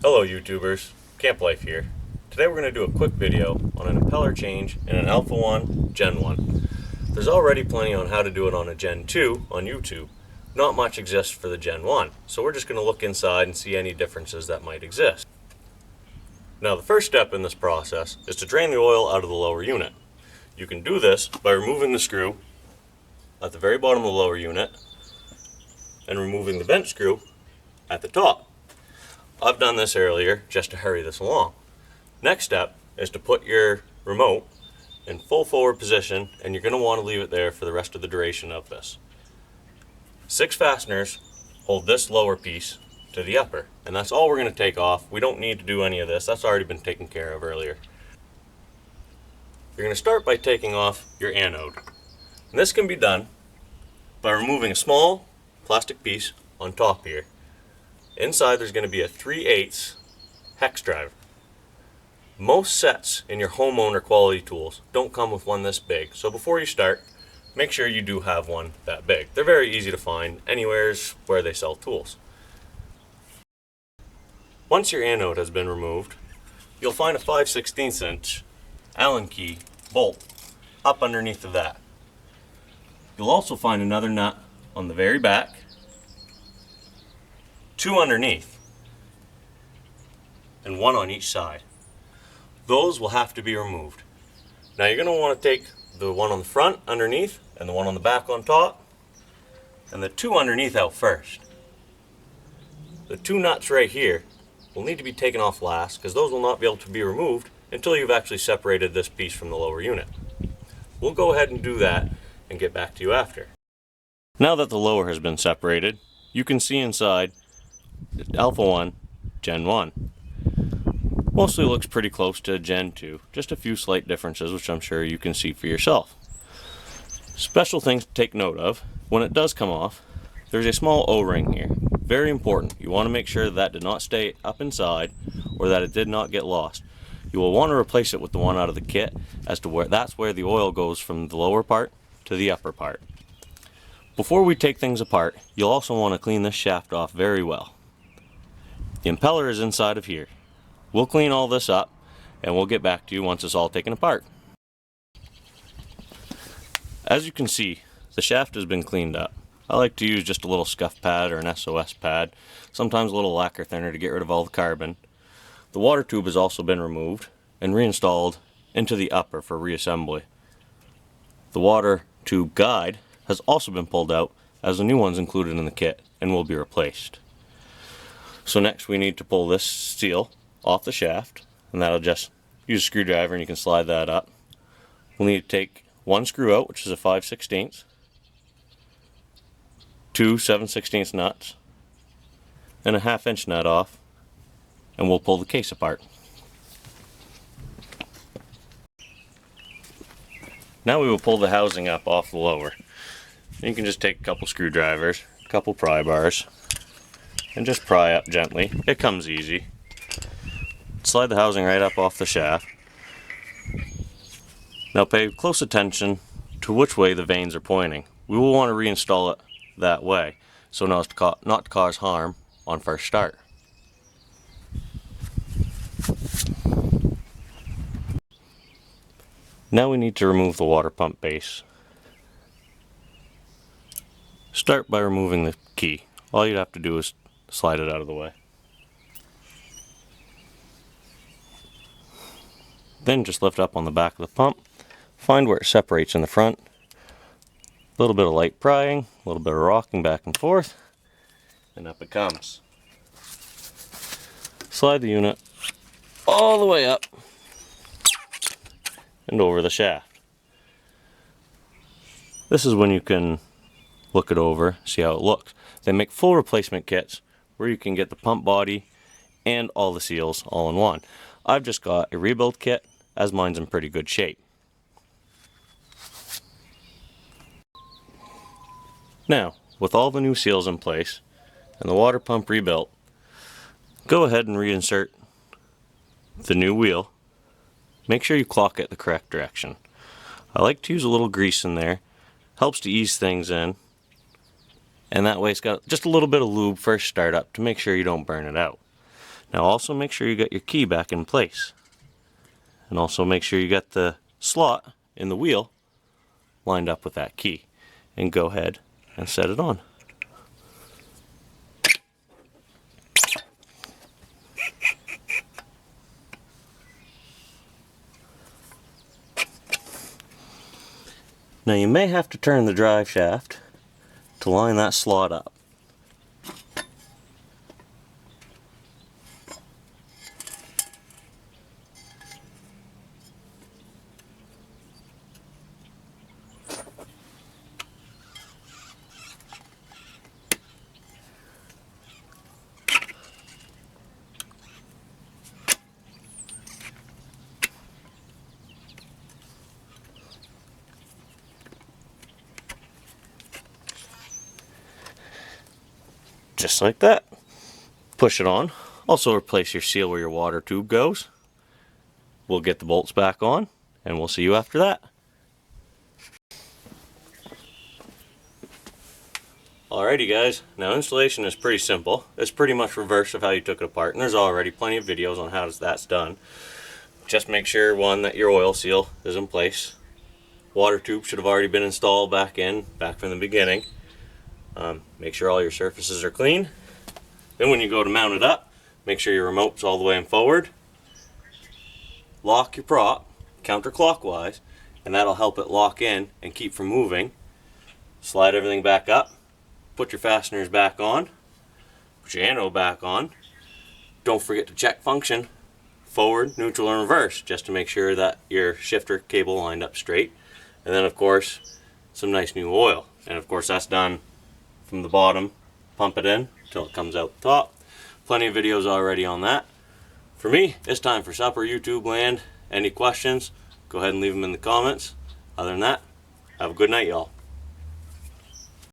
Hello YouTubers, Camp Life here. Today we're going to do a quick video on an impeller change in an Alpha 1 Gen 1. There's already plenty on how to do it on a Gen 2 on YouTube. Not much exists for the Gen 1, so we're just going to look inside and see any differences that might exist. Now the first step in this process is to drain the oil out of the lower unit. You can do this by removing the screw at the very bottom of the lower unit and removing the vent screw at the top. I've done this earlier just to hurry this along. Next step is to put your remote in full forward position, and you're going to want to leave it there for the rest of the duration of this. 6 fasteners hold this lower piece to the upper, and that's all we're going to take off. We don't need to do any of this. That's already been taken care of earlier. You're going to start by taking off your anode. And this can be done by removing a small plastic piece on top here. Inside there's going to be a 3/8 hex driver. Most sets in your homeowner quality tools don't come with one this big, so before you start, make sure you do have one that big. They're very easy to find anywheres where they sell tools. Once your anode has been removed, you'll find a 5/16 inch Allen key bolt up underneath of that. You'll also find another nut on the very back, 2 underneath, and 1 on each side. Those will have to be removed. Now you're going to want to take the one on the front underneath and the one on the back on top, and the 2 underneath out first. The 2 nuts right here will need to be taken off last, because those will not be able to be removed until you've actually separated this piece from the lower unit. We'll go ahead and do that and get back to you after. Now that the lower has been separated, you can see inside Alpha 1 Gen 1. Mostly looks pretty close to Gen 2, just a few slight differences which I'm sure you can see for yourself. Special things to take note of: when it does come off, there's a small O-ring here. Very important. You want to make sure that did not stay up inside or that it did not get lost. You will want to replace it with the one out of the kit, as to where that's where the oil goes from the lower part to the upper part. Before we take things apart, you'll also want to clean this shaft off very well. The impeller is inside of here. We'll clean all this up and we'll get back to you once it's all taken apart. As you can see, the shaft has been cleaned up. I like to use just a little scuff pad or an SOS pad, sometimes a little lacquer thinner to get rid of all the carbon. The water tube has also been removed and reinstalled into the upper for reassembly. The water tube guide has also been pulled out, as the new one's included in the kit and will be replaced. So next we need to pull this seal off the shaft, and that'll just use a screwdriver and you can slide that up. We'll need to take 1 screw out, which is a 5/16, 2 7/16 nuts, and a 1/2 inch nut off, and we'll pull the case apart. Now we will pull the housing up off the lower. You can just take a couple screwdrivers, a couple pry bars, and just pry up gently. It comes easy. Slide the housing right up off the shaft. Now pay close attention to which way the vanes are pointing. We will want to reinstall it that way, so not to cause harm on first start. Now we need to remove the water pump base. Start by removing the key. All you'd have to do is slide it out of the way. Then just lift up on the back of the pump, find where it separates in the front, a little bit of light prying, a little bit of rocking back and forth, and up it comes. Slide the unit all the way up and over the shaft. This is when you can look it over, see how it looks. They make full replacement kits where you can get the pump body and all the seals all in one. I've just got a rebuild kit, as mine's in pretty good shape. Now, with all the new seals in place and the water pump rebuilt, go ahead and reinsert the new wheel. Make sure you clock it the correct direction. I like to use a little grease in there, helps to ease things in, and that way it's got just a little bit of lube first start up to make sure you don't burn it out. Now also make sure you got your key back in place. And also make sure you got the slot in the wheel lined up with that key. And go ahead and set it on. Now you may have to turn the drive shaft to line that slot up. Just like that. Push it on. Also replace your seal where your water tube goes. We'll get the bolts back on and we'll see you after that. Alrighty guys, now installation is pretty simple. It's pretty much reverse of how you took it apart, and there's already plenty of videos on how that's done. Just make sure, one, that your oil seal is in place. Water tube should have already been installed back from the beginning. Make sure all your surfaces are clean. Then when you go to mount it up, make sure your remote's all the way in forward. Lock your prop counterclockwise, and that'll help it lock in and keep from moving. Slide everything back up. Put your fasteners back on. Put your anode back on. Don't forget to check function, forward, neutral, and reverse, just to make sure that your shifter cable lined up straight. And then of course, some nice new oil. And of course that's done from the bottom, pump it in until it comes out the top. Plenty of videos already on that. For me, it's time for supper, YouTube land. Any questions, go ahead and leave them in the comments. Other than that, have a good night, y'all.